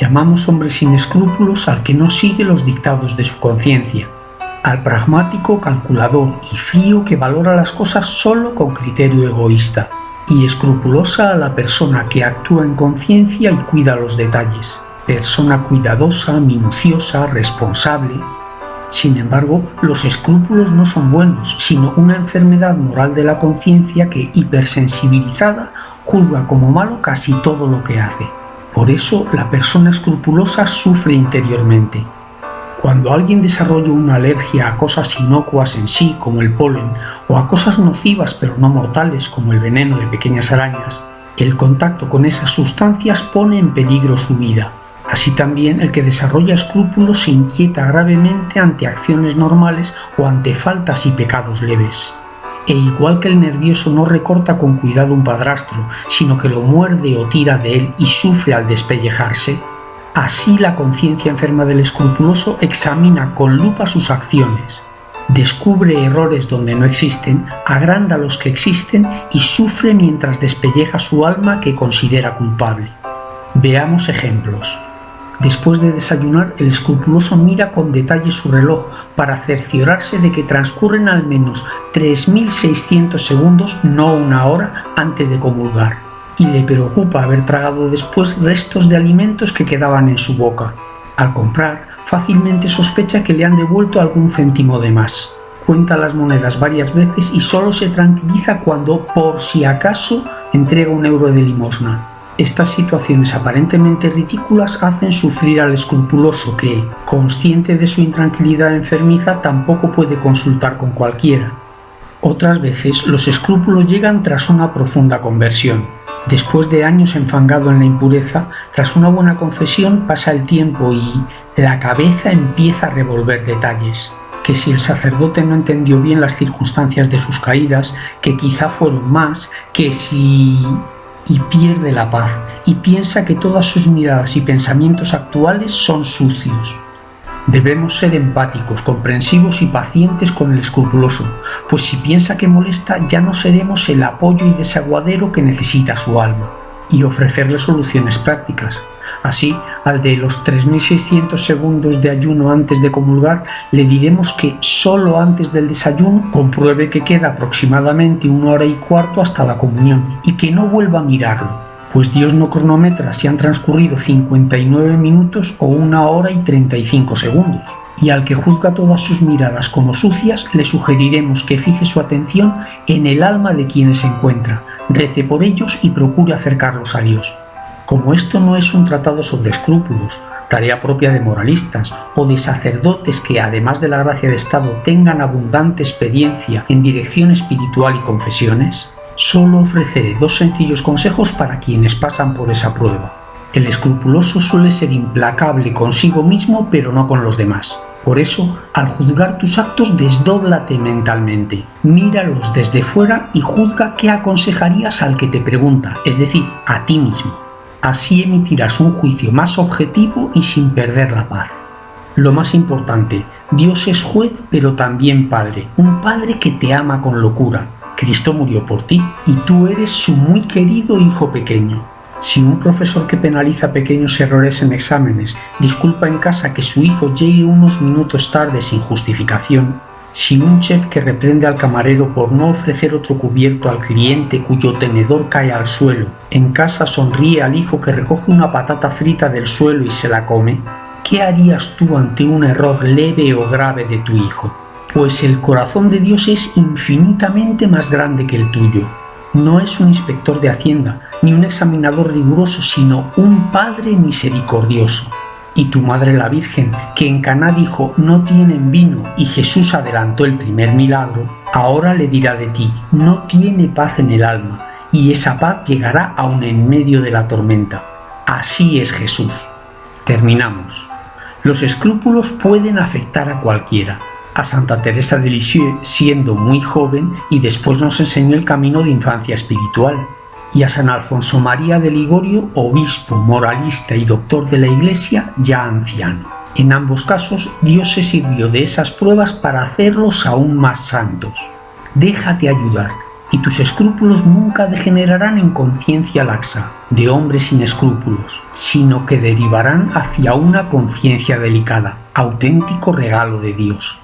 Llamamos hombre sin escrúpulos al que no sigue los dictados de su conciencia, al pragmático, calculador y frío que valora las cosas solo con criterio egoísta, y escrupulosa a la persona que actúa en conciencia y cuida los detalles, persona cuidadosa, minuciosa, responsable. Sin embargo, los escrúpulos no son buenos, sino una enfermedad moral de la conciencia que, hipersensibilizada, juzga como malo casi todo lo que hace. Por eso, la persona escrupulosa sufre interiormente. Cuando alguien desarrolla una alergia a cosas inocuas en sí, como el polen, o a cosas nocivas pero no mortales, como el veneno de pequeñas arañas, el contacto con esas sustancias pone en peligro su vida. Así también el que desarrolla escrúpulos se inquieta gravemente ante acciones normales o ante faltas y pecados leves. E igual que el nervioso no recorta con cuidado un padrastro, sino que lo muerde o tira de él y sufre al despellejarse, así la conciencia enferma del escrupuloso examina con lupa sus acciones, descubre errores donde no existen, agranda los que existen y sufre mientras despelleja su alma que considera culpable. Veamos ejemplos. Después de desayunar, el escrupuloso mira con detalle su reloj para cerciorarse de que transcurren al menos 3.600 segundos, no una hora, antes de comulgar, y le preocupa haber tragado después restos de alimentos que quedaban en su boca. Al comprar, fácilmente sospecha que le han devuelto algún céntimo de más. Cuenta las monedas varias veces y solo se tranquiliza cuando, por si acaso, entrega un euro de limosna. Estas situaciones aparentemente ridículas hacen sufrir al escrupuloso que, consciente de su intranquilidad enfermiza, tampoco puede consultar con cualquiera. Otras veces los escrúpulos llegan tras una profunda conversión. Después de años enfangado en la impureza, tras una buena confesión pasa el tiempo y la cabeza empieza a revolver detalles. Que si el sacerdote no entendió bien las circunstancias de sus caídas, que quizá fueron más, que si... y pierde la paz y piensa que todas sus miradas y pensamientos actuales son sucios. Debemos ser empáticos, comprensivos y pacientes con el escrupuloso, pues si piensa que molesta ya no seremos el apoyo y desaguadero que necesita su alma, y ofrecerle soluciones prácticas. Así, al de los 3.600 segundos de ayuno antes de comulgar, le diremos que solo antes del desayuno compruebe que queda aproximadamente 1 hora y cuarto hasta la comunión y que no vuelva a mirarlo, pues Dios no cronometra si han transcurrido 59 minutos o 1 hora y 35 segundos. Y al que juzga todas sus miradas como sucias, le sugeriremos que fije su atención en el alma de quienes se encuentra, rece por ellos y procure acercarlos a Dios. Como esto no es un tratado sobre escrúpulos, tarea propia de moralistas o de sacerdotes que, además de la gracia de Estado, tengan abundante experiencia en dirección espiritual y confesiones, solo ofreceré 2 sencillos consejos para quienes pasan por esa prueba. El escrupuloso suele ser implacable consigo mismo, pero no con los demás. Por eso, al juzgar tus actos, desdóblate mentalmente. Míralos desde fuera y juzga qué aconsejarías al que te pregunta, es decir, a ti mismo. Así emitirás un juicio más objetivo y sin perder la paz. Lo más importante, Dios es juez pero también padre, un padre que te ama con locura. Cristo murió por ti y tú eres su muy querido hijo pequeño. Si un profesor que penaliza pequeños errores en exámenes disculpa en casa que su hijo llegue unos minutos tarde sin justificación, si un chef que reprende al camarero por no ofrecer otro cubierto al cliente cuyo tenedor cae al suelo, en casa sonríe al hijo que recoge una patata frita del suelo y se la come, ¿qué harías tú ante un error leve o grave de tu hijo? Pues el corazón de Dios es infinitamente más grande que el tuyo. No es un inspector de Hacienda, ni un examinador riguroso, sino un Padre misericordioso. Y tu madre la Virgen, que en Caná dijo no tienen vino y Jesús adelantó el primer milagro, ahora le dirá de ti, no tiene paz en el alma, y esa paz llegará aun en medio de la tormenta. Así es Jesús. Terminamos. Los escrúpulos pueden afectar a cualquiera. A Santa Teresa de Lisieux siendo muy joven y después nos enseñó el camino de infancia espiritual. Y a San Alfonso María de Ligorio, obispo, moralista y doctor de la Iglesia, ya anciano. En ambos casos, Dios se sirvió de esas pruebas para hacerlos aún más santos. Déjate ayudar, y tus escrúpulos nunca degenerarán en conciencia laxa, de hombre sin escrúpulos, sino que derivarán hacia una conciencia delicada, auténtico regalo de Dios.